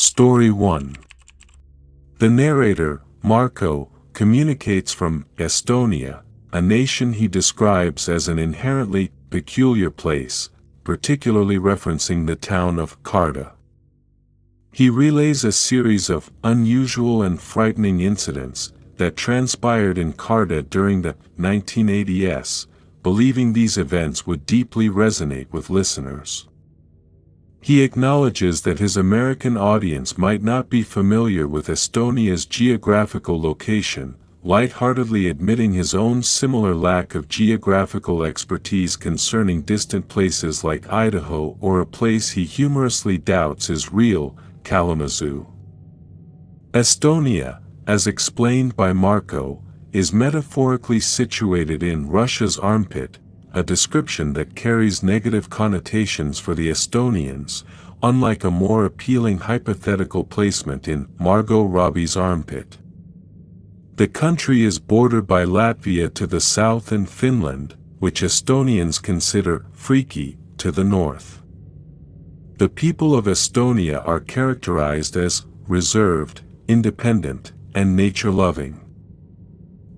Story 1. The narrator, Marco, communicates from Estonia, a nation he describes as an inherently peculiar place, particularly referencing the town of Karda. He relays a series of unusual and frightening incidents that transpired in Karda during the 1980s, believing these events would deeply resonate with listeners. He acknowledges that his American audience might not be familiar with Estonia's geographical location, lightheartedly admitting his own similar lack of geographical expertise concerning distant places like Idaho or a place he humorously doubts is real, Kalamazoo. Estonia, as explained by Marco, is metaphorically situated in Russia's armpit, a description that carries negative connotations for the Estonians, unlike a more appealing hypothetical placement in Margot Robbie's armpit. The country is bordered by Latvia to the south and Finland, which Estonians consider freaky, to the north. The people of Estonia are characterized as reserved, independent, and nature-loving.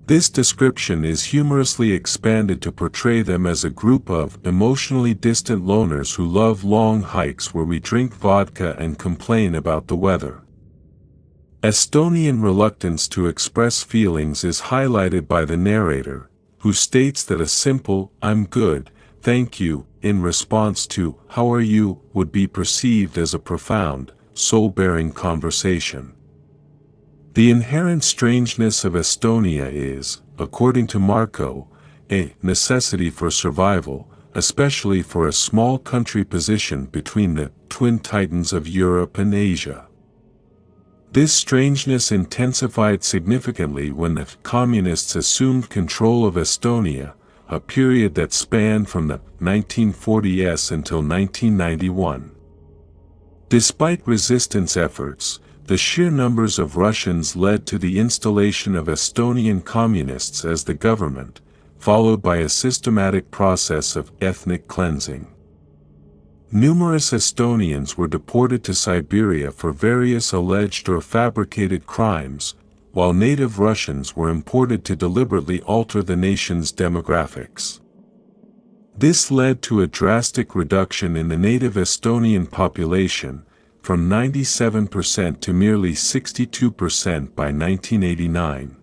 This description is humorously expanded to portray them as a group of emotionally distant loners who love long hikes where we drink vodka and complain about the weather. Estonian reluctance to express feelings is highlighted by the narrator, who states that a simple, "I'm good, thank you," in response to, "How are you?" would be perceived as a profound, soul-bearing conversation. The inherent strangeness of Estonia is, according to Marco, a necessity for survival, especially for a small country positioned between the twin titans of Europe and Asia. This strangeness intensified significantly when the communists assumed control of Estonia, a period that spanned from the 1940s until 1991. Despite resistance efforts, the sheer numbers of Russians led to the installation of Estonian communists as the government, followed by a systematic process of ethnic cleansing. Numerous Estonians were deported to Siberia for various alleged or fabricated crimes, while native Russians were imported to deliberately alter the nation's demographics. This led to a drastic reduction in the native Estonian population, from 97% to merely 62% by 1989.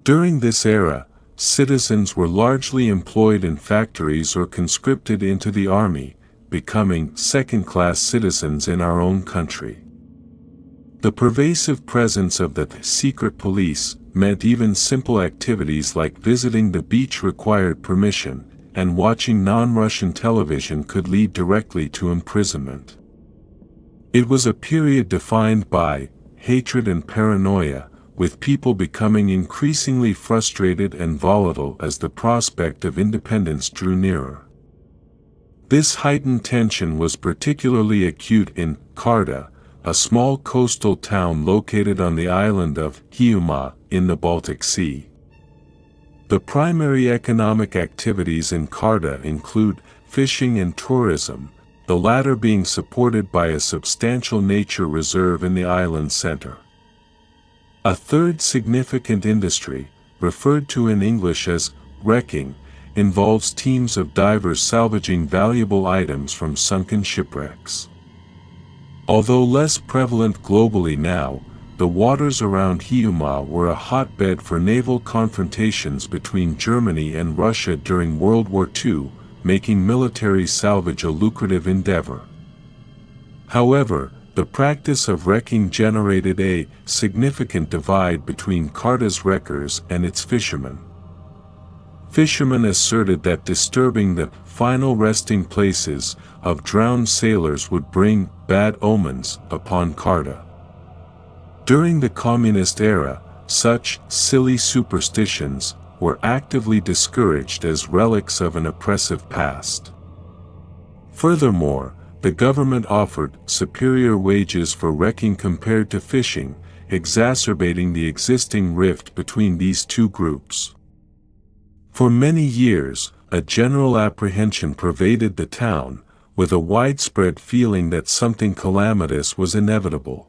During this era, citizens were largely employed in factories or conscripted into the army, becoming second-class citizens in our own country. The pervasive presence of the secret police meant even simple activities like visiting the beach required permission, and watching non-Russian television could lead directly to imprisonment. It was a period defined by hatred and paranoia, with people becoming increasingly frustrated and volatile as the prospect of independence drew nearer. This heightened tension was particularly acute in Karda, a small coastal town located on the island of Hiiumaa in the Baltic Sea. The primary economic activities in Karda include fishing and tourism, the latter being supported by a substantial nature reserve in the island center. A third significant industry, referred to in English as wrecking, involves teams of divers salvaging valuable items from sunken shipwrecks. Although less prevalent globally now, the waters around Hiiumaa were a hotbed for naval confrontations between Germany and Russia during World War II, making military salvage a lucrative endeavor. However, the practice of wrecking generated a significant divide between Karda's wreckers and its fishermen. Fishermen asserted that disturbing the final resting places of drowned sailors would bring bad omens upon Karda. During the communist era, such silly superstitions were actively discouraged as relics of an oppressive past. Furthermore, the government offered superior wages for wrecking compared to fishing, exacerbating the existing rift between these two groups. For many years, a general apprehension pervaded the town, with a widespread feeling that something calamitous was inevitable.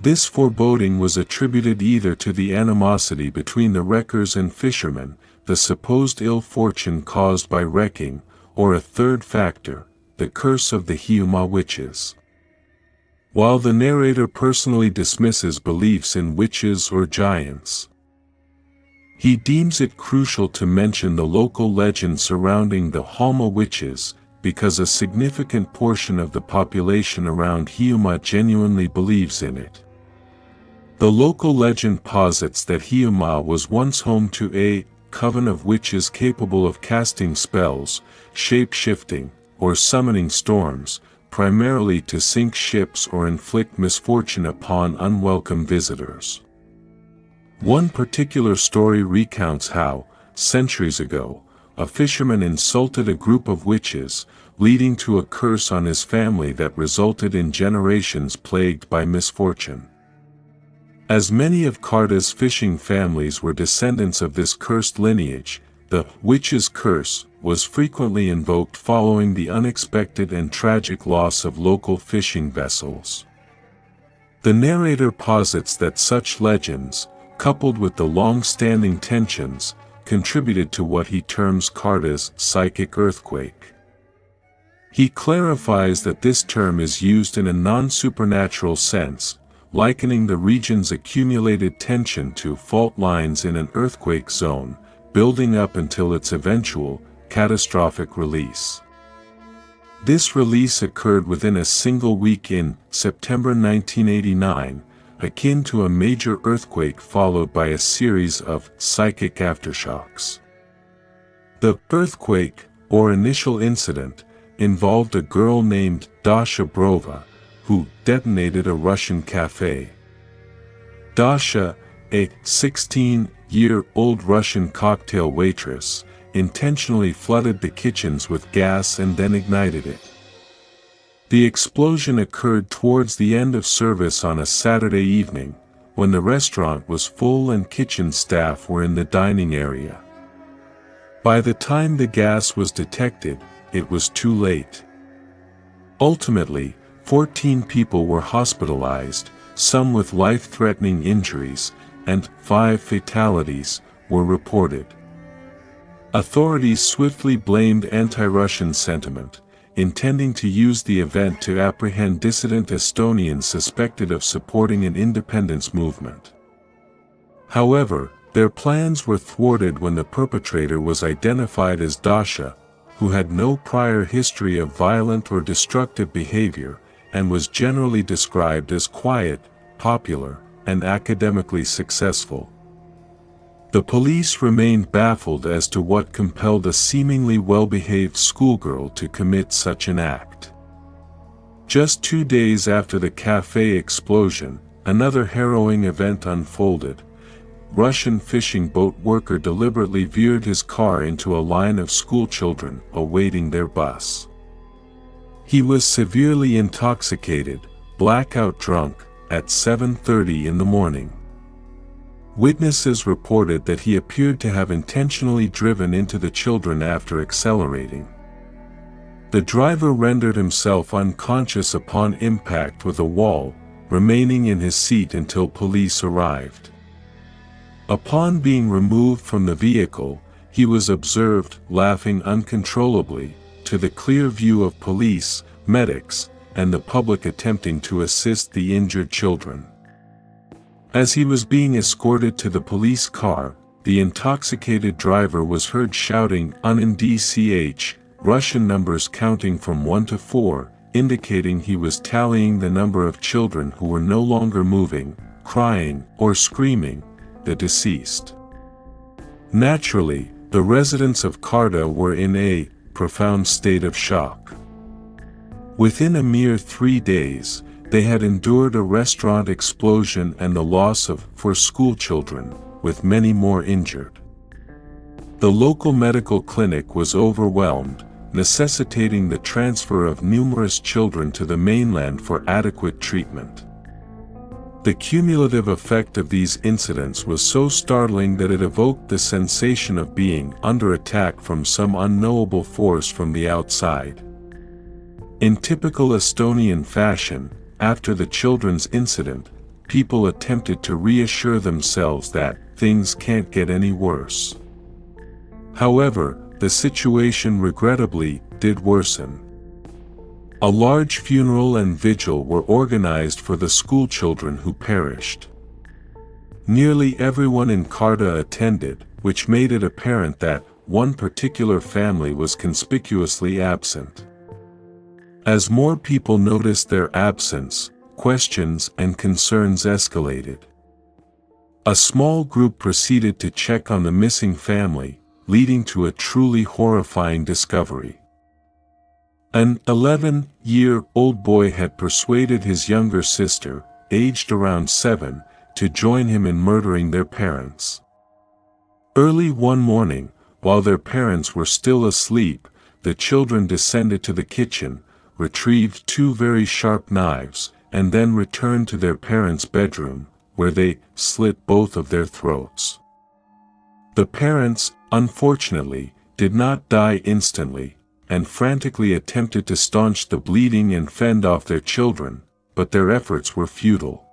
This foreboding was attributed either to the animosity between the wreckers and fishermen, the supposed ill fortune caused by wrecking, or a third factor, the curse of the Hiiumaa witches. While the narrator personally dismisses beliefs in witches or giants, he deems it crucial to mention the local legend surrounding the Halma witches, because a significant portion of the population around Hiiumaa genuinely believes in it. The local legend posits that Hiiumaa was once home to a coven of witches capable of casting spells, shape-shifting, or summoning storms, primarily to sink ships or inflict misfortune upon unwelcome visitors. One particular story recounts how, centuries ago, a fisherman insulted a group of witches, leading to a curse on his family that resulted in generations plagued by misfortune. As many of Karta's fishing families were descendants of this cursed lineage, the witch's curse was frequently invoked following the unexpected and tragic loss of local fishing vessels. The narrator posits that such legends, coupled with the long-standing tensions, contributed to what he terms Karta's psychic earthquake. He clarifies that this term is used in a non-supernatural sense, likening the region's accumulated tension to fault lines in an earthquake zone, building up until its eventual, catastrophic release. This release occurred within a single week in September 1989, akin to a major earthquake followed by a series of psychic aftershocks. The earthquake, or initial incident, involved a girl named Dasha Brova, who detonated a Russian cafe. Dasha, a 16-year-old Russian cocktail waitress, intentionally flooded the kitchens with gas and then ignited it. The explosion occurred towards the end of service on a Saturday evening, when the restaurant was full and kitchen staff were in the dining area. By the time the gas was detected, it was too late. Ultimately, 14 people were hospitalized, some with life-threatening injuries, and 5 fatalities were reported. Authorities swiftly blamed anti-Russian sentiment, intending to use the event to apprehend dissident Estonians suspected of supporting an independence movement. However, their plans were thwarted when the perpetrator was identified as Dasha, who had no prior history of violent or destructive behavior, and was generally described as quiet, popular, and academically successful. The police remained baffled as to what compelled a seemingly well-behaved schoolgirl to commit such an act. Just 2 days after the cafe explosion, another harrowing event unfolded. Russian fishing boat worker deliberately veered his car into a line of schoolchildren awaiting their bus. He was severely intoxicated, blackout drunk, at 7:30 in the morning. Witnesses reported that he appeared to have intentionally driven into the children after accelerating. The driver rendered himself unconscious upon impact with a wall, remaining in his seat until police arrived. Upon being removed from the vehicle, he was observed laughing uncontrollably, to the clear view of police, medics, and the public attempting to assist the injured children. As he was being escorted to the police car, the intoxicated driver was heard shouting "UNDCH," Russian numbers counting from 1 to 4, indicating he was tallying the number of children who were no longer moving, crying, or screaming, the deceased. Naturally, the residents of Karta were in a profound state of shock. Within a mere 3 days, they had endured a restaurant explosion and the loss of 4 schoolchildren, with many more injured. The local medical clinic was overwhelmed, necessitating the transfer of numerous children to the mainland for adequate treatment. The cumulative effect of these incidents was so startling that it evoked the sensation of being under attack from some unknowable force from the outside. In typical Estonian fashion, after the children's incident, people attempted to reassure themselves that things can't get any worse. However, the situation regrettably did worsen. A large funeral and vigil were organized for the schoolchildren who perished. Nearly everyone in Karda attended, which made it apparent that one particular family was conspicuously absent. As more people noticed their absence, questions and concerns escalated. A small group proceeded to check on the missing family, leading to a truly horrifying discovery. An 11-year-old boy had persuaded his younger sister, aged around 7, to join him in murdering their parents. Early one morning, while their parents were still asleep, the children descended to the kitchen, retrieved 2 very sharp knives, and then returned to their parents' bedroom, where they slit both of their throats. The parents, unfortunately, did not die instantly, and frantically attempted to staunch the bleeding and fend off their children, but their efforts were futile.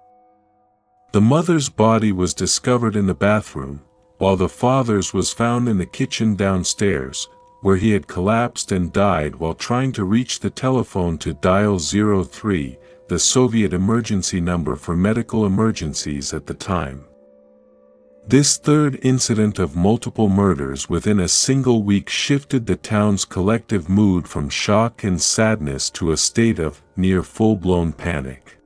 The mother's body was discovered in the bathroom, while the father's was found in the kitchen downstairs, where he had collapsed and died while trying to reach the telephone to dial 03, the Soviet emergency number for medical emergencies at the time. This third incident of multiple murders within a single week shifted the town's collective mood from shock and sadness to a state of near full-blown panic.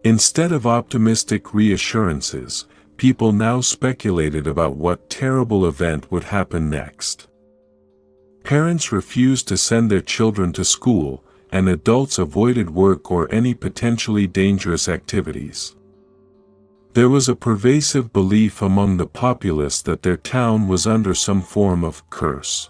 Instead of optimistic reassurances, people now speculated about what terrible event would happen next. Parents refused to send their children to school, and adults avoided work or any potentially dangerous activities. There was a pervasive belief among the populace that their town was under some form of curse.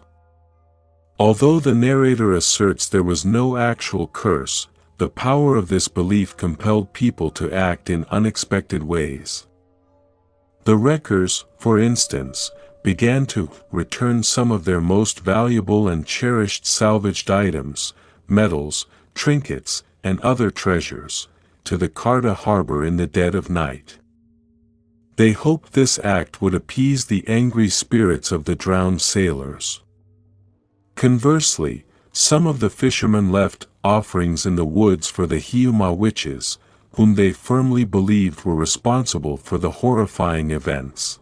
Although the narrator asserts there was no actual curse, the power of this belief compelled people to act in unexpected ways. The wreckers, for instance, began to return some of their most valuable and cherished salvaged items, medals, trinkets, and other treasures, to the Karda harbor in the dead of night. They hoped this act would appease the angry spirits of the drowned sailors. Conversely, some of the fishermen left offerings in the woods for the Hiiumaa witches, whom they firmly believed were responsible for the horrifying events.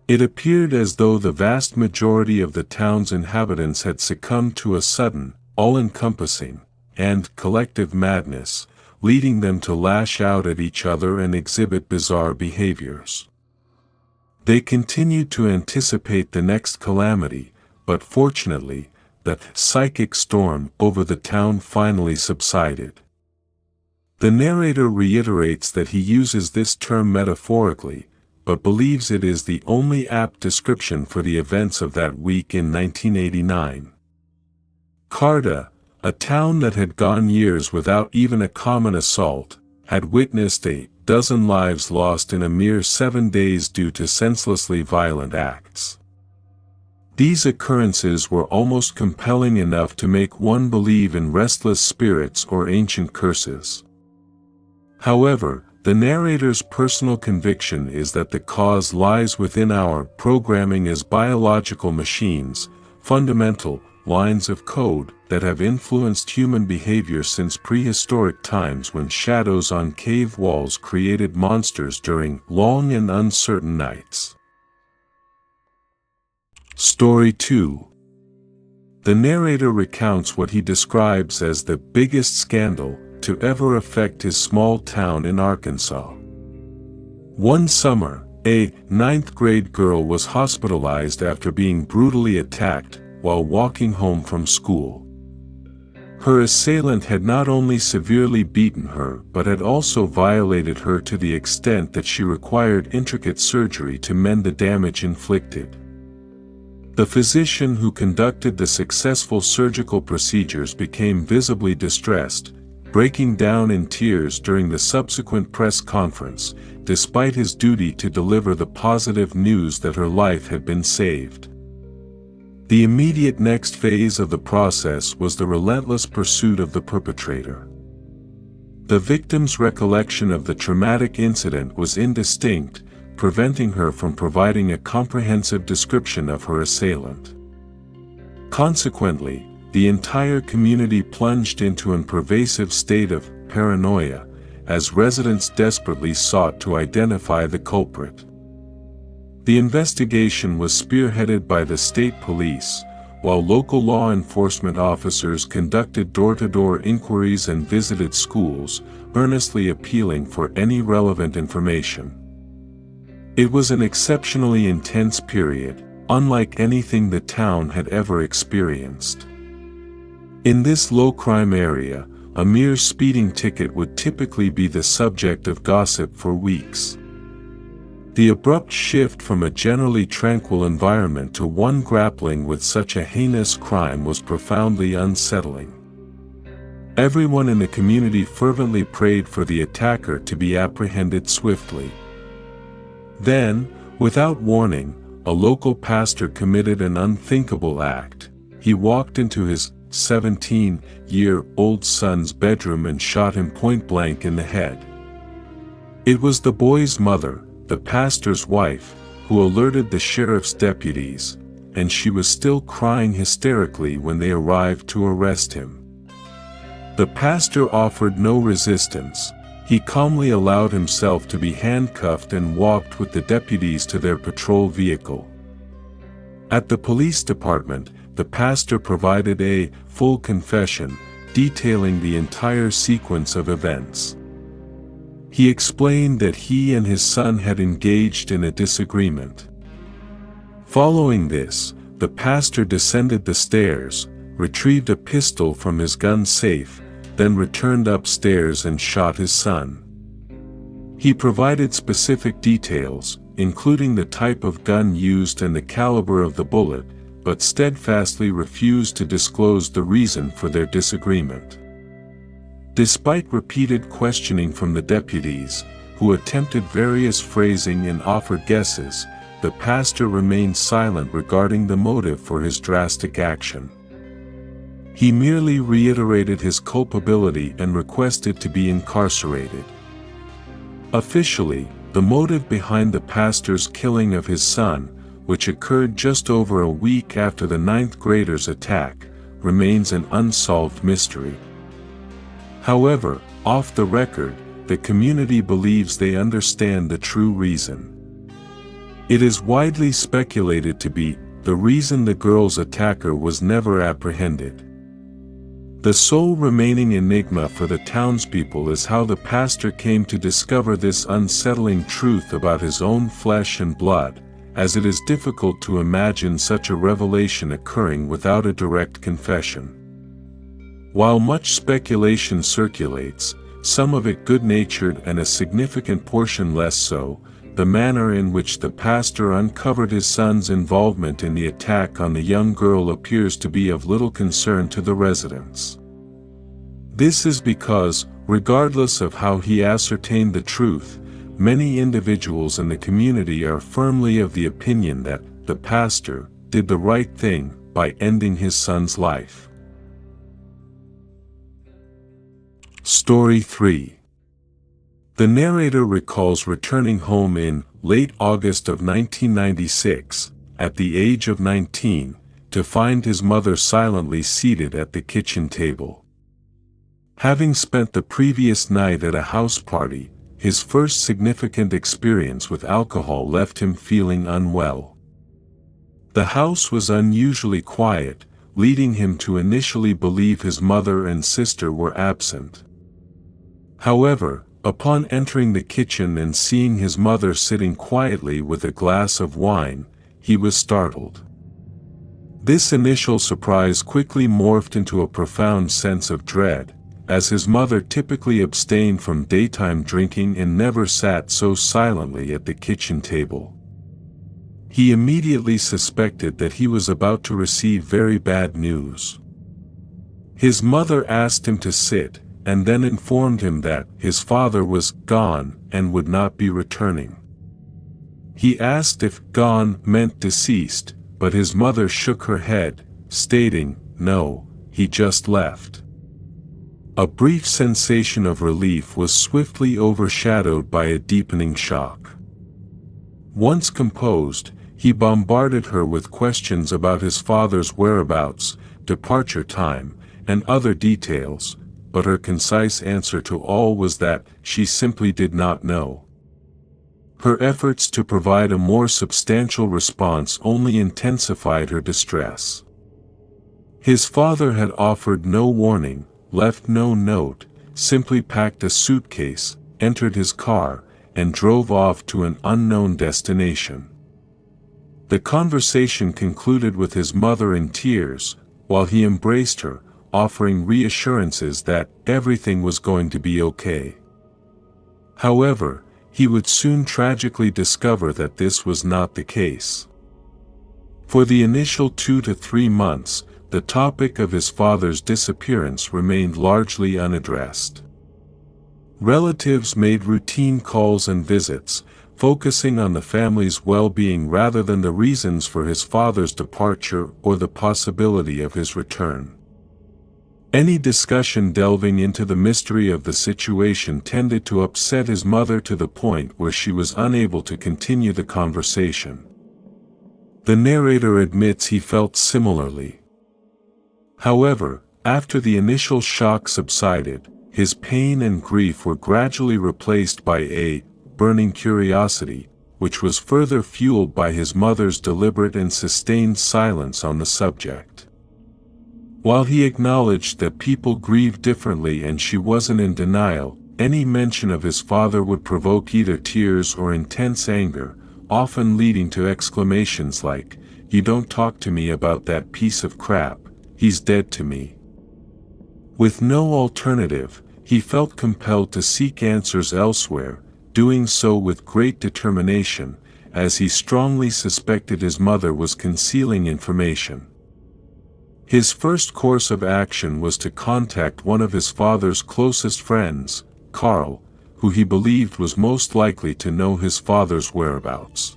It appeared as though the vast majority of the town's inhabitants had succumbed to a sudden, all-encompassing, and collective madness, leading them to lash out at each other and exhibit bizarre behaviors. They continued to anticipate the next calamity, but fortunately, the psychic storm over the town finally subsided. The narrator reiterates that he uses this term metaphorically, but believes it is the only apt description for the events of that week in 1989. Karda, a town that had gone years without even a common assault, had witnessed a dozen lives lost in a mere 7 days due to senselessly violent acts. These occurrences were almost compelling enough to make one believe in restless spirits or ancient curses. However, the narrator's personal conviction is that the cause lies within our programming as biological machines, fundamental lines of code that have influenced human behavior since prehistoric times when shadows on cave walls created monsters during long and uncertain nights. Story 2. The narrator recounts what he describes as the biggest scandal to ever affect his small town in Arkansas. One summer, a 9th-grade girl was hospitalized after being brutally attacked while walking home from school. Her assailant had not only severely beaten her but had also violated her to the extent that she required intricate surgery to mend the damage inflicted. The physician who conducted the successful surgical procedures became visibly distressed, breaking down in tears during the subsequent press conference, despite his duty to deliver the positive news that her life had been saved. The immediate next phase of the process was the relentless pursuit of the perpetrator. The victim's recollection of the traumatic incident was indistinct, preventing her from providing a comprehensive description of her assailant. Consequently, the entire community plunged into a pervasive state of paranoia, as residents desperately sought to identify the culprit. The investigation was spearheaded by the state police, while local law enforcement officers conducted door-to-door inquiries and visited schools, earnestly appealing for any relevant information. It was an exceptionally intense period, unlike anything the town had ever experienced. In this low-crime area, a mere speeding ticket would typically be the subject of gossip for weeks. The abrupt shift from a generally tranquil environment to one grappling with such a heinous crime was profoundly unsettling. Everyone in the community fervently prayed for the attacker to be apprehended swiftly. Then, without warning, a local pastor committed an unthinkable act. He walked into his 17-year-old son's bedroom and shot him point-blank in the head. It was the boy's mother, the pastor's wife, who alerted the sheriff's deputies, and she was still crying hysterically when they arrived to arrest him. The pastor offered no resistance. He calmly allowed himself to be handcuffed and walked with the deputies to their patrol vehicle. At the police department, the pastor provided a full confession, detailing the entire sequence of events. He explained that he and his son had engaged in a disagreement. Following this, the pastor descended the stairs, retrieved a pistol from his gun safe, then returned upstairs and shot his son. He provided specific details, including the type of gun used and the caliber of the bullet, but steadfastly refused to disclose the reason for their disagreement. Despite repeated questioning from the deputies, who attempted various phrasing and offered guesses, the pastor remained silent regarding the motive for his drastic action. He merely reiterated his culpability and requested to be incarcerated. Officially, the motive behind the pastor's killing of his son, which occurred just over a week after the 9th grader's attack, remains an unsolved mystery. However, off the record, the community believes they understand the true reason. It is widely speculated to be the reason the girl's attacker was never apprehended. The sole remaining enigma for the townspeople is how the pastor came to discover this unsettling truth about his own flesh and blood, as it is difficult to imagine such a revelation occurring without a direct confession. While much speculation circulates, some of it good-natured and a significant portion less so, the manner in which the pastor uncovered his son's involvement in the attack on the young girl appears to be of little concern to the residents. This is because, regardless of how he ascertained the truth, many individuals in the community are firmly of the opinion that the pastor did the right thing by ending his son's life. Story 3. The narrator recalls returning home in late August of 1996, at the age of 19, to find his mother silently seated at the kitchen table. Having spent the previous night at a house party, his first significant experience with alcohol left him feeling unwell. The house was unusually quiet, leading him to initially believe his mother and sister were absent. However, upon entering the kitchen and seeing his mother sitting quietly with a glass of wine, he was startled. This initial surprise quickly morphed into a profound sense of dread, as his mother typically abstained from daytime drinking and never sat so silently at the kitchen table. He immediately suspected that he was about to receive very bad news. His mother asked him to sit, and then informed him that his father was gone and would not be returning. He asked if gone meant deceased, but his mother shook her head, stating, "No, he just left." A brief sensation of relief was swiftly overshadowed by a deepening shock. Once composed, he bombarded her with questions about his father's whereabouts, departure time, and other details, but her concise answer to all was that she simply did not know. Her efforts to provide a more substantial response only intensified her distress. His father had offered no warning, left no note, simply packed a suitcase, entered his car, and drove off to an unknown destination. The conversation concluded with his mother in tears, while he embraced her, offering reassurances that everything was going to be okay. However, he would soon tragically discover that this was not the case. For the initial 2 to 3 months, the topic of his father's disappearance remained largely unaddressed. Relatives made routine calls and visits, focusing on the family's well-being rather than the reasons for his father's departure or the possibility of his return. Any discussion delving into the mystery of the situation tended to upset his mother to the point where she was unable to continue the conversation. The narrator admits he felt similarly. However, after the initial shock subsided, his pain and grief were gradually replaced by a burning curiosity, which was further fueled by his mother's deliberate and sustained silence on the subject. While he acknowledged that people grieved differently and she wasn't in denial, any mention of his father would provoke either tears or intense anger, often leading to exclamations like, "You don't talk to me about that piece of crap, he's dead to me." With no alternative, he felt compelled to seek answers elsewhere, doing so with great determination, as he strongly suspected his mother was concealing information. His first course of action was to contact one of his father's closest friends, Carl, who he believed was most likely to know his father's whereabouts.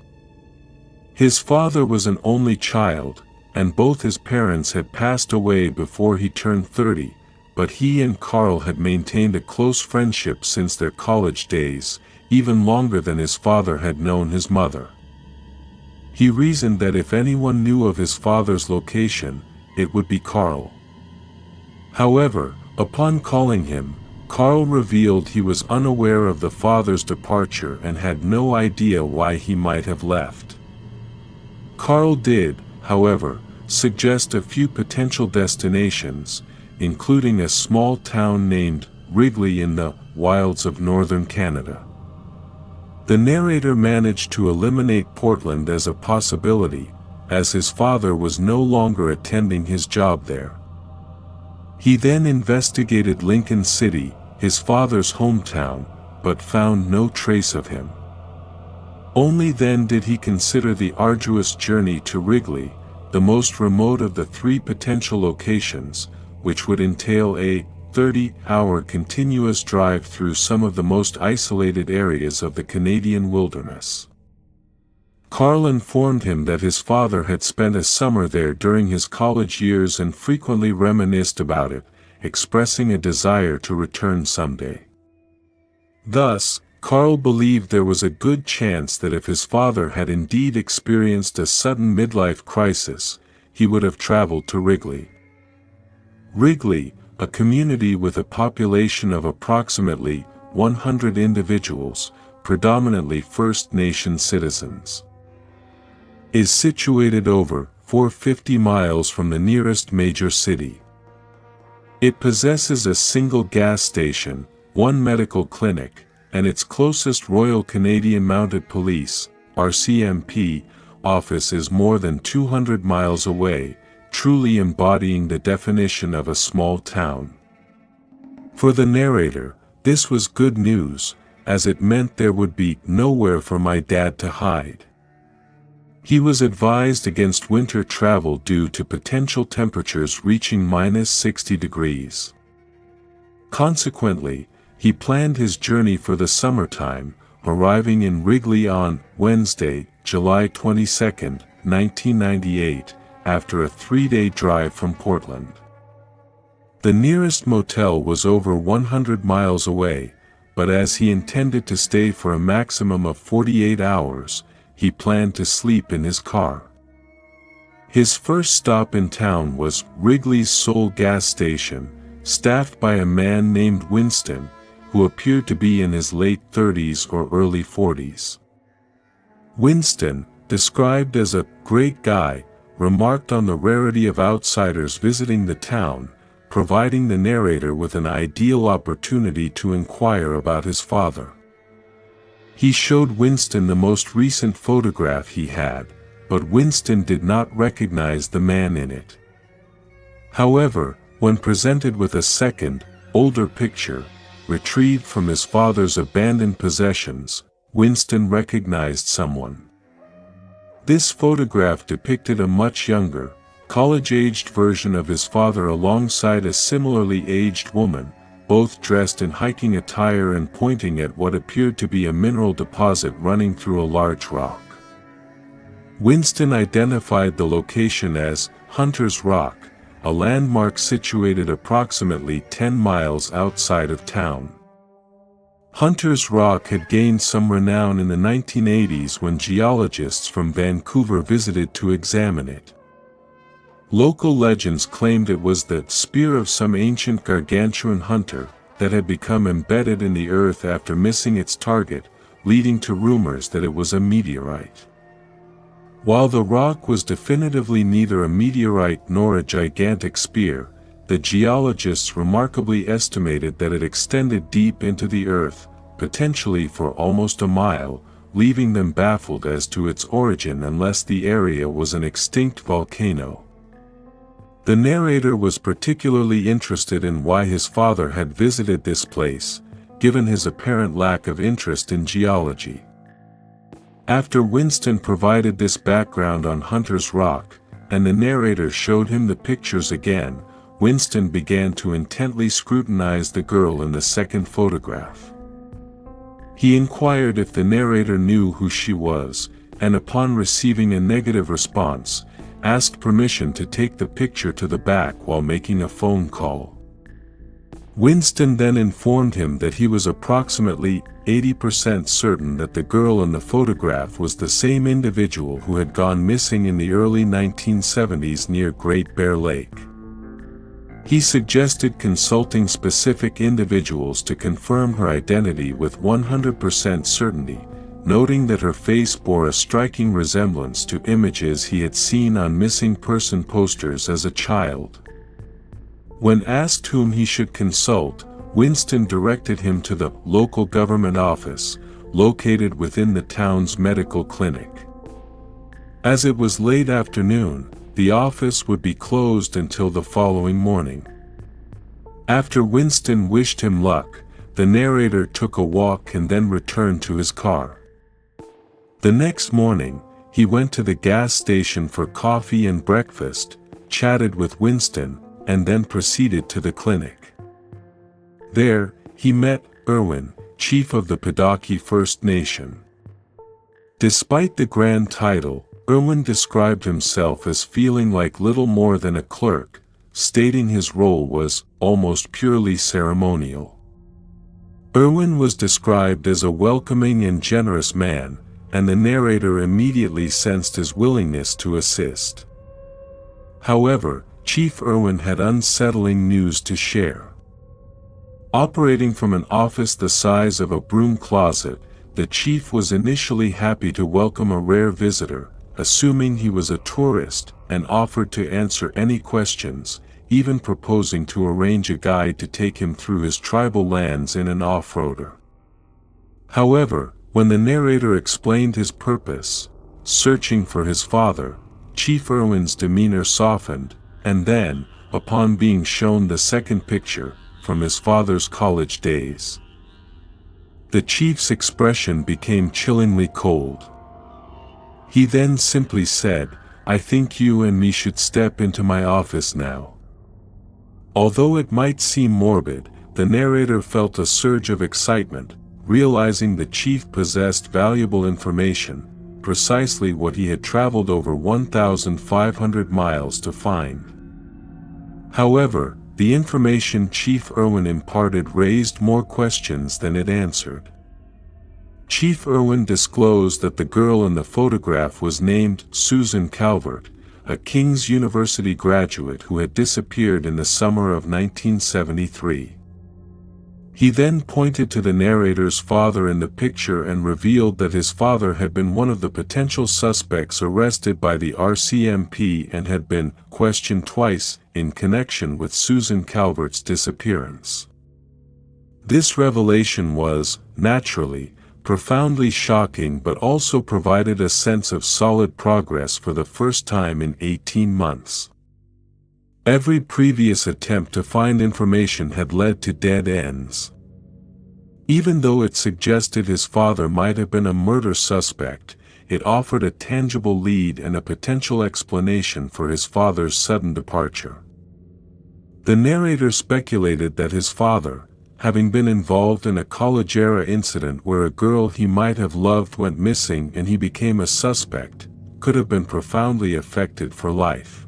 His father was an only child, and both his parents had passed away before he turned 30, but he and Carl had maintained a close friendship since their college days, even longer than his father had known his mother. He reasoned that if anyone knew of his father's location, it would be Carl. However, upon calling him, Carl revealed he was unaware of the father's departure and had no idea why he might have left. Carl did, however, suggest a few potential destinations, including a small town named Wrigley in the wilds of northern Canada. The narrator managed to eliminate Portland as a possibility, as his father was no longer attending his job there. He then investigated Lincoln City, his father's hometown, but found no trace of him. Only then did he consider the arduous journey to Wrigley, the most remote of the 3 potential locations, which would entail a 30-hour continuous drive through some of the most isolated areas of the Canadian wilderness. Carl informed him that his father had spent a summer there during his college years and frequently reminisced about it, expressing a desire to return someday. Thus, Carl believed there was a good chance that if his father had indeed experienced a sudden midlife crisis, he would have traveled to Wrigley. Wrigley, a community with a population of approximately 100 individuals, predominantly First Nation citizens, is situated over 450 miles from the nearest major city. It possesses a single gas station, 1 medical clinic, and its closest Royal Canadian Mounted Police, RCMP, office is more than 200 miles away, truly embodying the definition of a small town. For the narrator, this was good news, as it meant there would be nowhere for my dad to hide. He was advised against winter travel due to potential temperatures reaching -60 degrees. Consequently, he planned his journey for the summertime, arriving in Wrigley on Wednesday, July 22, 1998, after a 3-day drive from Portland. The nearest motel was over 100 miles away, but as he intended to stay for a maximum of 48 hours, he planned to sleep in his car. His first stop in town was Wrigley's Soul gas station, staffed by a man named Winston, who appeared to be in his late 30s or early 40s. Winston, described as a great guy, remarked on the rarity of outsiders visiting the town, providing the narrator with an ideal opportunity to inquire about his father. He showed Winston the most recent photograph he had, but Winston did not recognize the man in it. However, when presented with a second, older picture, retrieved from his father's abandoned possessions, Winston recognized someone. This photograph depicted a much younger, college-aged version of his father alongside a similarly aged woman, both dressed in hiking attire and pointing at what appeared to be a mineral deposit running through a large rock. Winston identified the location as Hunter's Rock, a landmark situated approximately 10 miles outside of town. Hunter's Rock had gained some renown in the 1980s when geologists from Vancouver visited to examine it. Local legends claimed it was the spear of some ancient gargantuan hunter that had become embedded in the earth after missing its target, leading to rumors that it was a meteorite. While the rock was definitively neither a meteorite nor a gigantic spear, the geologists remarkably estimated that it extended deep into the earth, potentially for almost a mile, leaving them baffled as to its origin unless the area was an extinct volcano. The narrator was particularly interested in why his father had visited this place, given his apparent lack of interest in geology. After Winston provided this background on Hunter's Rock, and the narrator showed him the pictures again, Winston began to intently scrutinize the girl in the second photograph. He inquired if the narrator knew who she was, and upon receiving a negative response, asked permission to take the picture to the back while making a phone call. Winston then informed him that he was approximately 80% certain that the girl in the photograph was the same individual who had gone missing in the early 1970s near Great Bear Lake. He suggested consulting specific individuals to confirm her identity with 100% certainty, noting that her face bore a striking resemblance to images he had seen on missing person posters as a child. When asked whom he should consult, Winston directed him to the local government office, located within the town's medical clinic. As it was late afternoon, the office would be closed until the following morning. After Winston wished him luck, the narrator took a walk and then returned to his car. The next morning, he went to the gas station for coffee and breakfast, chatted with Winston, and then proceeded to the clinic. There, he met Erwin, chief of the Padaki First Nation. Despite the grand title, Erwin described himself as feeling like little more than a clerk, stating his role was almost purely ceremonial. Erwin was described as a welcoming and generous man, and the narrator immediately sensed his willingness to assist. However, Chief Erwin had unsettling news to share. Operating from an office the size of a broom closet, the chief was initially happy to welcome a rare visitor, assuming he was a tourist, and offered to answer any questions, even proposing to arrange a guide to take him through his tribal lands in an off-roader. However, when the narrator explained his purpose, searching for his father, Chief Erwin's demeanor softened, and then, upon being shown the second picture, from his father's college days, the chief's expression became chillingly cold. He then simply said, "I think you and me should step into my office now." Although it might seem morbid, the narrator felt a surge of excitement, realizing the chief possessed valuable information, precisely what he had traveled over 1,500 miles to find. However, the information Chief Irwin imparted raised more questions than it answered. Chief Irwin disclosed that the girl in the photograph was named Susan Calvert, a King's University graduate who had disappeared in the summer of 1973. He then pointed to the narrator's father in the picture and revealed that his father had been one of the potential suspects arrested by the RCMP and had been questioned twice in connection with Susan Calvert's disappearance. This revelation was, naturally, profoundly shocking, but also provided a sense of solid progress for the first time in 18 months. Every previous attempt to find information had led to dead ends. Even though it suggested his father might have been a murder suspect, it offered a tangible lead and a potential explanation for his father's sudden departure. The narrator speculated that his father, having been involved in a college-era incident where a girl he might have loved went missing and he became a suspect, could have been profoundly affected for life.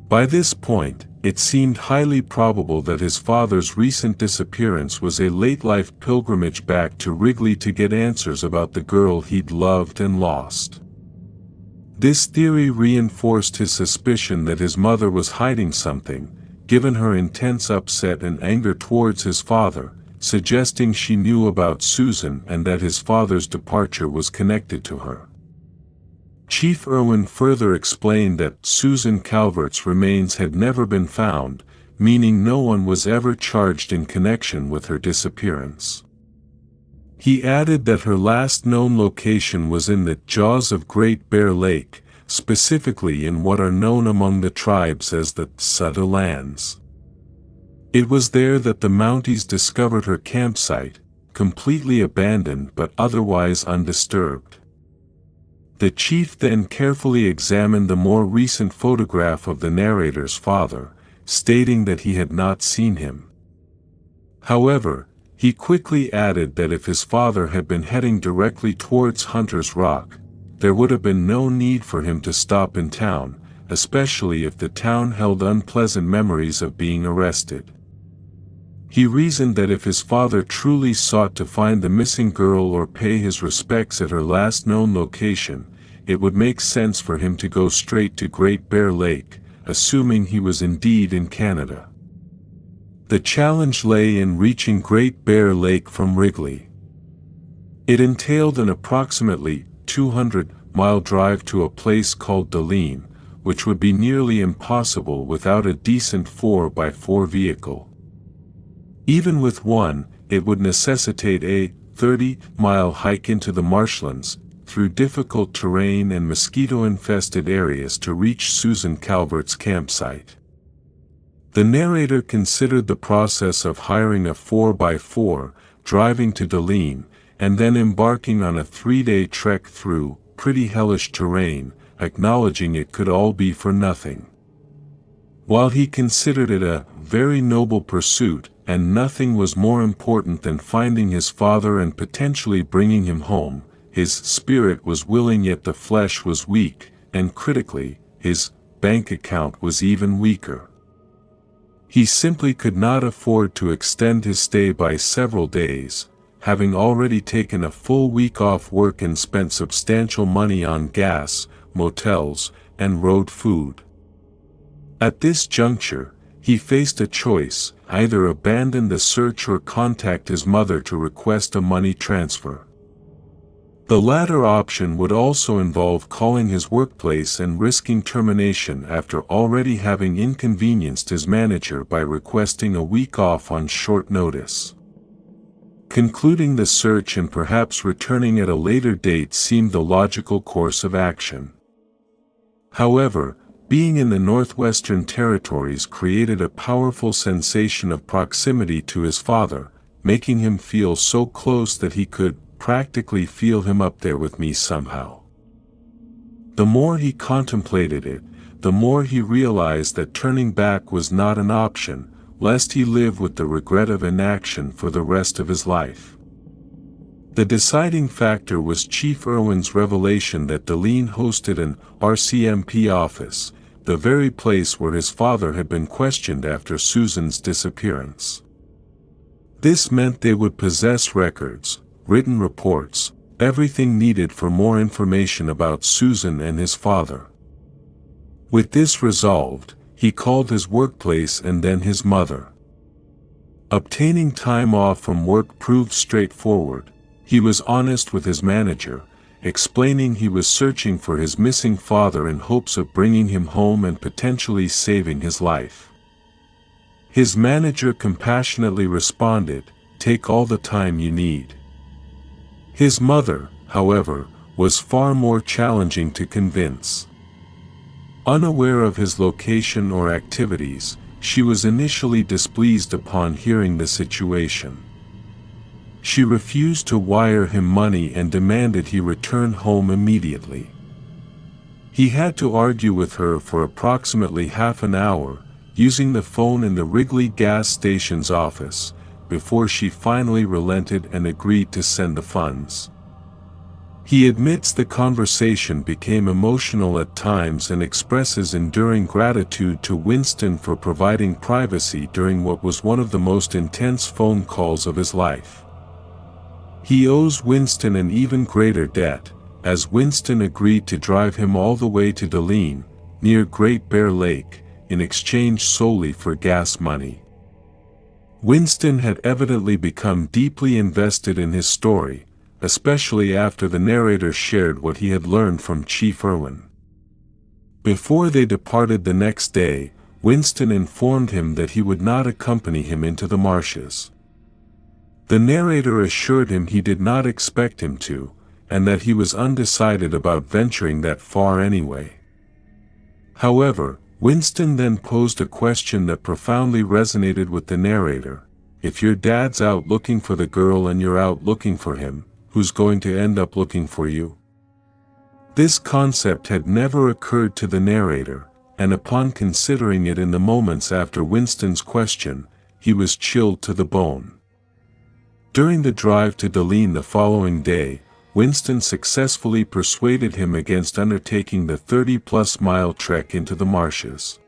By this point, it seemed highly probable that his father's recent disappearance was a late-life pilgrimage back to Wrigley to get answers about the girl he'd loved and lost. This theory reinforced his suspicion that his mother was hiding something, given her intense upset and anger towards his father, suggesting she knew about Susan and that his father's departure was connected to her. Chief Irwin further explained that Susan Calvert's remains had never been found, meaning no one was ever charged in connection with her disappearance. He added that her last known location was in the jaws of Great Bear Lake, specifically in what are known among the tribes as the Suda lands. It was there that the Mounties discovered her campsite, completely abandoned but otherwise undisturbed. The chief then carefully examined the more recent photograph of the narrator's father, stating that he had not seen him. However, he quickly added that if his father had been heading directly towards Hunter's Rock, there would have been no need for him to stop in town, especially if the town held unpleasant memories of being arrested. He reasoned that if his father truly sought to find the missing girl or pay his respects at her last known location, it would make sense for him to go straight to Great Bear Lake, assuming he was indeed in Canada. The challenge lay in reaching Great Bear Lake from Wrigley. It entailed an approximately 200-mile drive to a place called Deline, which would be nearly impossible without a decent 4x4 vehicle. Even with one, it would necessitate a 30-mile hike into the marshlands, through difficult terrain and mosquito-infested areas to reach Susan Calvert's campsite. The narrator considered the process of hiring a 4x4, driving to Deline, and then embarking on a 3-day trek through pretty hellish terrain, acknowledging it could all be for nothing. While he considered it a very noble pursuit, and nothing was more important than finding his father and potentially bringing him home, his spirit was willing yet the flesh was weak, and critically, his bank account was even weaker. He simply could not afford to extend his stay by several days, having already taken a full week off work and spent substantial money on gas, motels, and road food. At this juncture, he faced a choice: either abandon the search or contact his mother to request a money transfer. The latter option would also involve calling his workplace and risking termination after already having inconvenienced his manager by requesting a week off on short notice. Concluding the search and perhaps returning at a later date seemed the logical course of action. However, being in the Northwestern Territories created a powerful sensation of proximity to his father, making him feel so close that he could practically feel him up there with me somehow. The more he contemplated it, the more he realized that turning back was not an option, lest he live with the regret of inaction for the rest of his life. The deciding factor was Chief Irwin's revelation that Deline hosted an RCMP office, the very place where his father had been questioned after Susan's disappearance. This meant they would possess records, written reports, everything needed for more information about Susan and his father. With this resolved, he called his workplace and then his mother. Obtaining time off from work proved straightforward. He was honest with his manager, explaining he was searching for his missing father in hopes of bringing him home and potentially saving his life. His manager compassionately responded, "Take all the time you need." His mother, however, was far more challenging to convince. Unaware of his location or activities, she was initially displeased upon hearing the situation. She refused to wire him money and demanded he return home immediately. He had to argue with her for approximately half an hour, using the phone in the Wrigley gas station's office, before she finally relented and agreed to send the funds. He admits the conversation became emotional at times and expresses enduring gratitude to Winston for providing privacy during what was one of the most intense phone calls of his life. He owes Winston an even greater debt, as Winston agreed to drive him all the way to Deline, near Great Bear Lake, in exchange solely for gas money. Winston had evidently become deeply invested in his story, especially after the narrator shared what he had learned from Chief Irwin. Before they departed the next day, Winston informed him that he would not accompany him into the marshes. The narrator assured him he did not expect him to, and that he was undecided about venturing that far anyway. However, Winston then posed a question that profoundly resonated with the narrator: if your dad's out looking for the girl and you're out looking for him, who's going to end up looking for you? This concept had never occurred to the narrator, and upon considering it in the moments after Winston's question, he was chilled to the bone. During the drive to Deline the following day, Winston successfully persuaded him against undertaking the 30-plus mile trek into the marshes.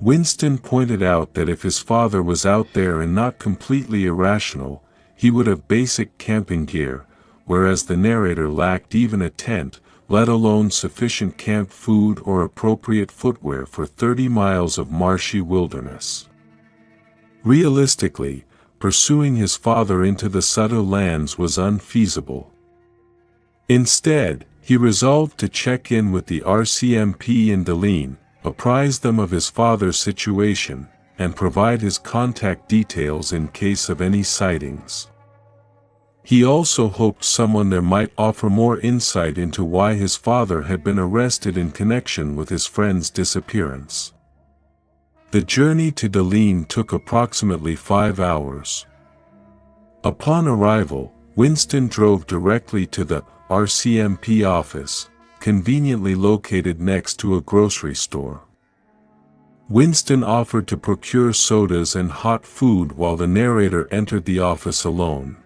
Winston pointed out that if his father was out there and not completely irrational, he would have basic camping gear, whereas the narrator lacked even a tent, let alone sufficient camp food or appropriate footwear for 30 miles of marshy wilderness. Realistically, pursuing his father into the Sutter lands was unfeasible. Instead, he resolved to check in with the RCMP in Deline, apprise them of his father's situation, and provide his contact details in case of any sightings. He also hoped someone there might offer more insight into why his father had been arrested in connection with his friend's disappearance. The journey to Deline took approximately 5 hours. Upon arrival, Winston drove directly to the RCMP office, conveniently located next to a grocery store. Winston offered to procure sodas and hot food while the narrator entered the office alone.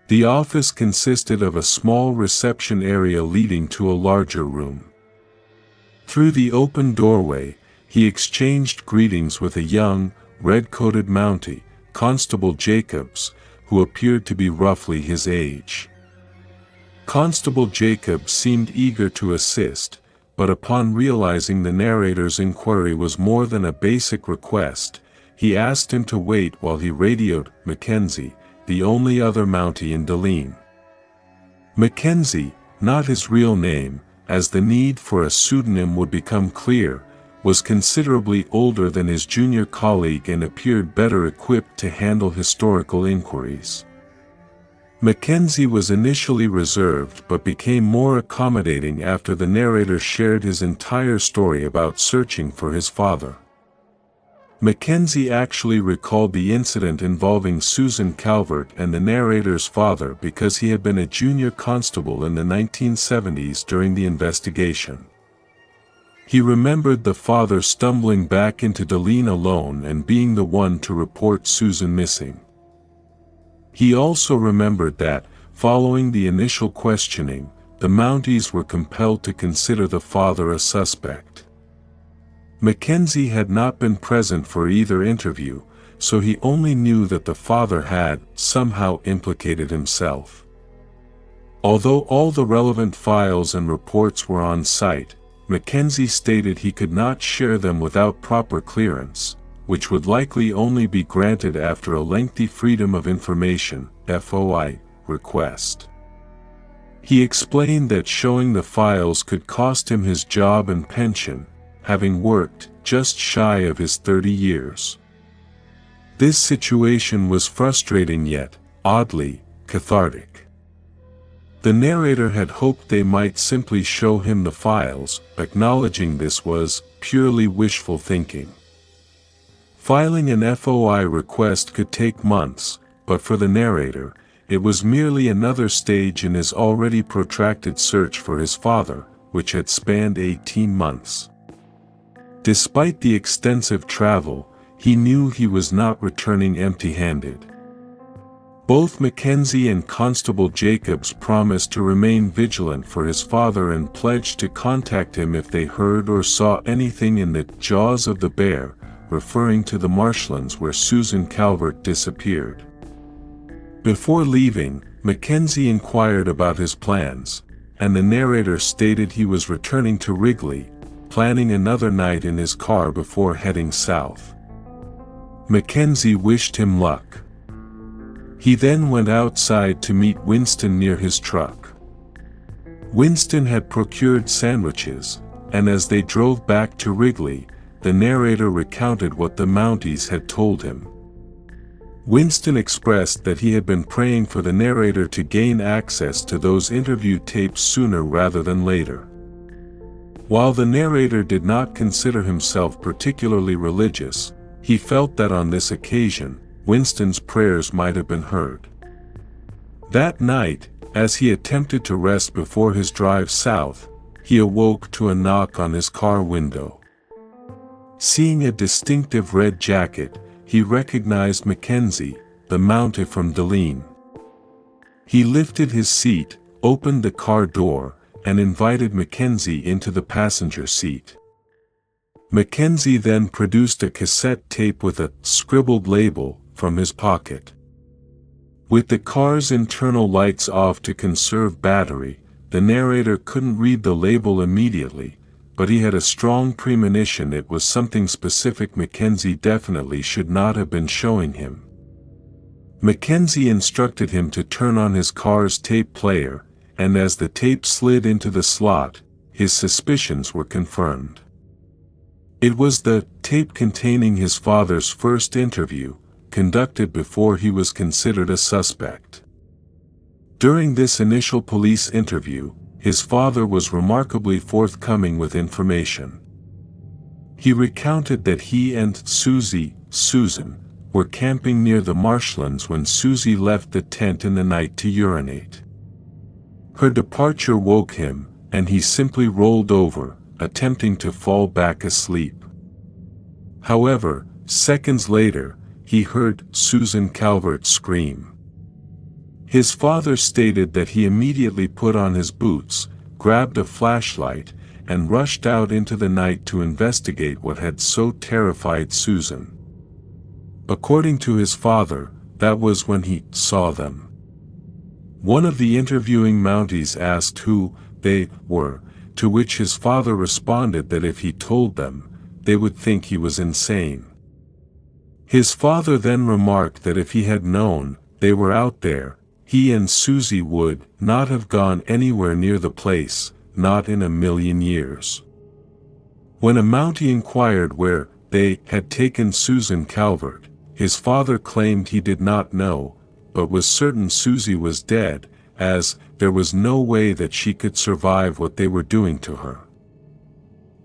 The office consisted of a small reception area leading to a larger room. Through the open doorway, he exchanged greetings with a young, red-coated Mountie, Constable Jacobs, who appeared to be roughly his age. Constable Jacobs seemed eager to assist, but upon realizing the narrator's inquiry was more than a basic request, he asked him to wait while he radioed Mackenzie, the only other Mountie in Deline. Mackenzie, not his real name, as the need for a pseudonym would become clear, was considerably older than his junior colleague and appeared better equipped to handle historical inquiries. Mackenzie was initially reserved but became more accommodating after the narrator shared his entire story about searching for his father. Mackenzie actually recalled the incident involving Susan Calvert and the narrator's father because he had been a junior constable in the 1970s during the investigation. He remembered the father stumbling back into Deline alone and being the one to report Susan missing. He also remembered that, following the initial questioning, the Mounties were compelled to consider the father a suspect. Mackenzie had not been present for either interview, so he only knew that the father had somehow implicated himself. Although all the relevant files and reports were on site, Mackenzie stated he could not share them without proper clearance, which would likely only be granted after a lengthy Freedom of Information (FOI) request. He explained that showing the files could cost him his job and pension, having worked just shy of his 30 years. This situation was frustrating yet, oddly, cathartic. The narrator had hoped they might simply show him the files, acknowledging this was purely wishful thinking. Filing an FOI request could take months, but for the narrator, it was merely another stage in his already protracted search for his father, which had spanned 18 months. Despite the extensive travel, he knew he was not returning empty-handed. Both Mackenzie and Constable Jacobs promised to remain vigilant for his father and pledged to contact him if they heard or saw anything in the jaws of the bear, referring to the marshlands where Susan Calvert disappeared. Before leaving, Mackenzie inquired about his plans, and the narrator stated he was returning to Wrigley, planning another night in his car before heading south. Mackenzie wished him luck. He then went outside to meet Winston near his truck. Winston had procured sandwiches, and as they drove back to Wrigley, the narrator recounted what the Mounties had told him. Winston expressed that he had been praying for the narrator to gain access to those interview tapes sooner rather than later. While the narrator did not consider himself particularly religious, he felt that on this occasion, Winston's prayers might have been heard. That night, as he attempted to rest before his drive south, he awoke to a knock on his car window. Seeing a distinctive red jacket, he recognized Mackenzie, the Mountie from Deline. He lifted his seat, opened the car door, and invited Mackenzie into the passenger seat. Mackenzie then produced a cassette tape with a scribbled label from his pocket. With the car's internal lights off to conserve battery, the narrator couldn't read the label immediately, but he had a strong premonition it was something specific Mackenzie definitely should not have been showing him. Mackenzie instructed him to turn on his car's tape player, and as the tape slid into the slot, his suspicions were confirmed. It was the tape containing his father's first interview, conducted before he was considered a suspect. During this initial police interview, his father was remarkably forthcoming with information. He recounted that he and Susan, were camping near the marshlands when Susie left the tent in the night to urinate. Her departure woke him, and he simply rolled over, attempting to fall back asleep. However, seconds later, he heard Susan Calvert scream. His father stated that he immediately put on his boots, grabbed a flashlight, and rushed out into the night to investigate what had so terrified Susan. According to his father, that was when he saw them. One of the interviewing Mounties asked who they were, to which his father responded that if he told them, they would think he was insane. His father then remarked that if he had known they were out there, he and Susie would not have gone anywhere near the place, not in a million years. When a Mountie inquired where they had taken Susan Calvert, his father claimed he did not know, but was certain Susie was dead, as there was no way that she could survive what they were doing to her.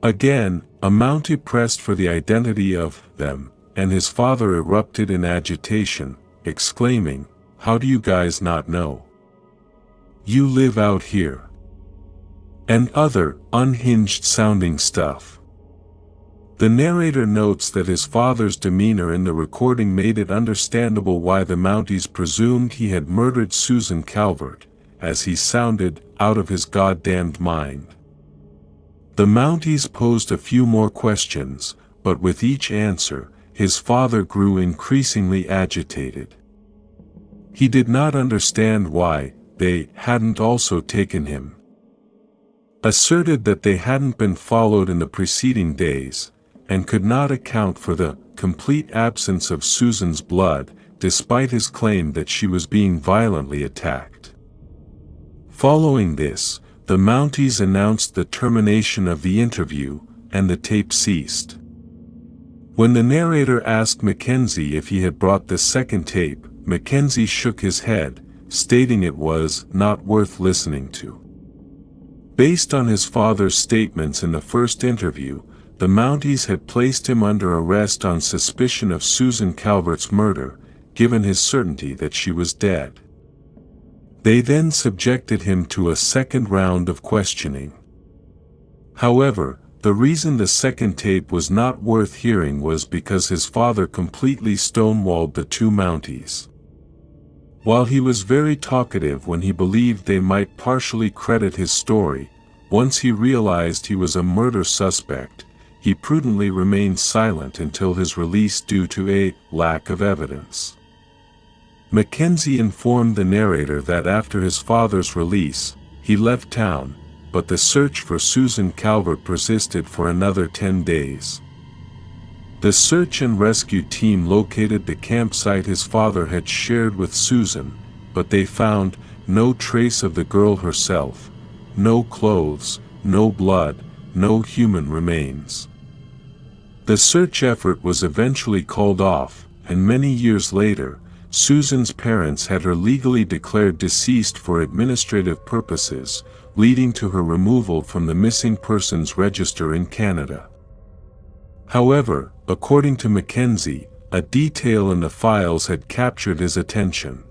Again, a Mountie pressed for the identity of them, and his father erupted in agitation, exclaiming, "How do you guys not know? You live out here." And other, unhinged-sounding stuff. The narrator notes that his father's demeanor in the recording made it understandable why the Mounties presumed he had murdered Susan Calvert, as he sounded out of his goddamned mind. The Mounties posed a few more questions, but with each answer, his father grew increasingly agitated. He did not understand why they hadn't also taken him. Asserted that they hadn't been followed in the preceding days, and could not account for the complete absence of Susan's blood, despite his claim that she was being violently attacked. Following this, the Mounties announced the termination of the interview, and the tape ceased. When the narrator asked Mackenzie if he had brought the second tape, Mackenzie shook his head, stating it was not worth listening to. Based on his father's statements in the first interview, the Mounties had placed him under arrest on suspicion of Susan Calvert's murder, given his certainty that she was dead. They then subjected him to a second round of questioning. However, the reason the second tape was not worth hearing was because his father completely stonewalled the two Mounties. While he was very talkative when he believed they might partially credit his story, once he realized he was a murder suspect, he prudently remained silent until his release due to a lack of evidence. Mackenzie informed the narrator that after his father's release, he left town, but the search for Susan Calvert persisted for another 10 days. The search and rescue team located the campsite his father had shared with Susan, but they found no trace of the girl herself, no clothes, no blood, no human remains. The search effort was eventually called off, and many years later, Susan's parents had her legally declared deceased for administrative purposes, leading to her removal from the missing persons register in Canada. However, according to Mackenzie, a detail in the files had captured his attention.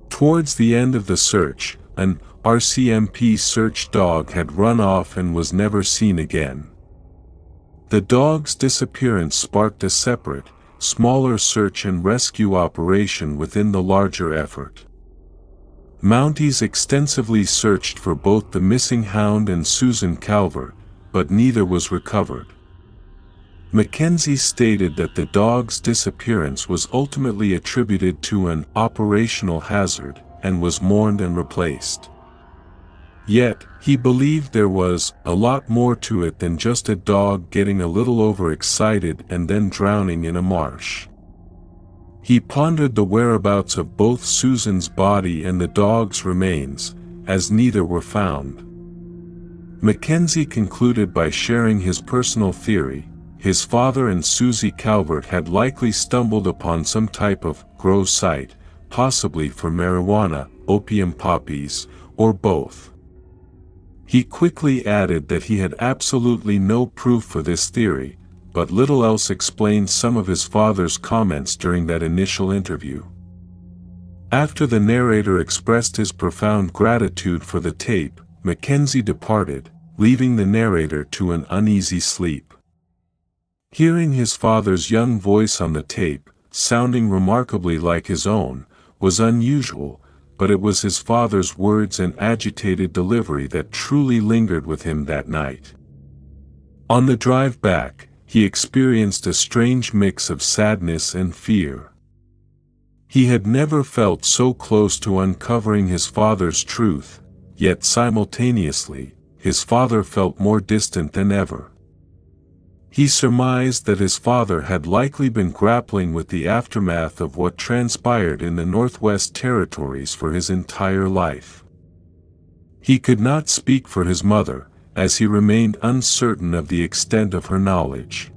Towards the end of the search, an RCMP search dog had run off and was never seen again. The dog's disappearance sparked a separate, smaller search and rescue operation within the larger effort. Mounties extensively searched for both the missing hound and Susan Calvert, but neither was recovered. Mackenzie stated that the dog's disappearance was ultimately attributed to an operational hazard, and was mourned and replaced. Yet, he believed there was a lot more to it than just a dog getting a little overexcited and then drowning in a marsh. He pondered the whereabouts of both Susan's body and the dog's remains, as neither were found. Mackenzie concluded by sharing his personal theory: his father and Susie Calvert had likely stumbled upon some type of grow site, possibly for marijuana, opium poppies, or both. He quickly added that he had absolutely no proof for this theory, but little else explained some of his father's comments during that initial interview. After the narrator expressed his profound gratitude for the tape, Mackenzie departed, leaving the narrator to an uneasy sleep. Hearing his father's young voice on the tape, sounding remarkably like his own, was unusual, but it was his father's words and agitated delivery that truly lingered with him that night. On the drive back, he experienced a strange mix of sadness and fear. He had never felt so close to uncovering his father's truth, yet simultaneously, his father felt more distant than ever. He surmised that his father had likely been grappling with the aftermath of what transpired in the Northwest Territories for his entire life. He could not speak for his mother, as he remained uncertain of the extent of her knowledge.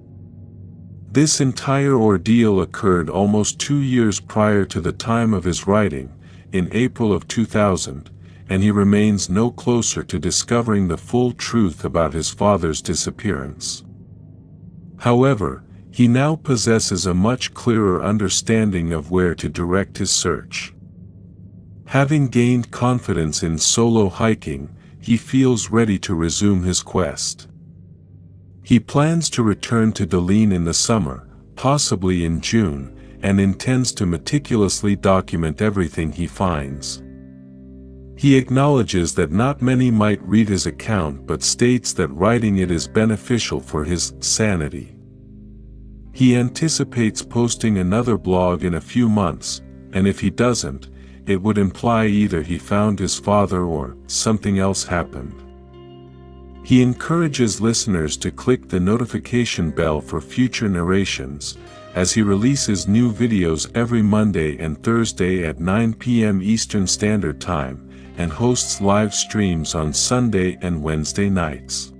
This entire ordeal occurred almost 2 years prior to the time of his writing, in April of 2000, and he remains no closer to discovering the full truth about his father's disappearance. However, he now possesses a much clearer understanding of where to direct his search. Having gained confidence in solo hiking, he feels ready to resume his quest. He plans to return to Deline in the summer, possibly in June, and intends to meticulously document everything he finds. He acknowledges that not many might read his account but states that writing it is beneficial for his sanity. He anticipates posting another blog in a few months, and if he doesn't, it would imply either he found his father or something else happened. He encourages listeners to click the notification bell for future narrations, as he releases new videos every Monday and Thursday at 9 p.m. Eastern Standard Time, and hosts live streams on Sunday and Wednesday nights.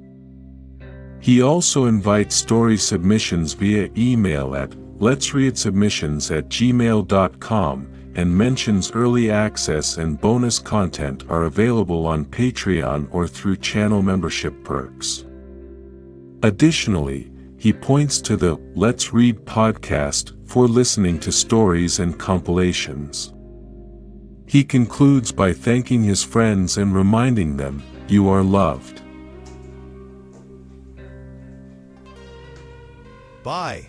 He also invites story submissions via email at letsreadsubmissions@gmail.com and mentions early access and bonus content are available on Patreon or through channel membership perks. Additionally, he points to the Let's Read podcast for listening to stories and compilations. He concludes by thanking his friends and reminding them, "You are loved." Bye.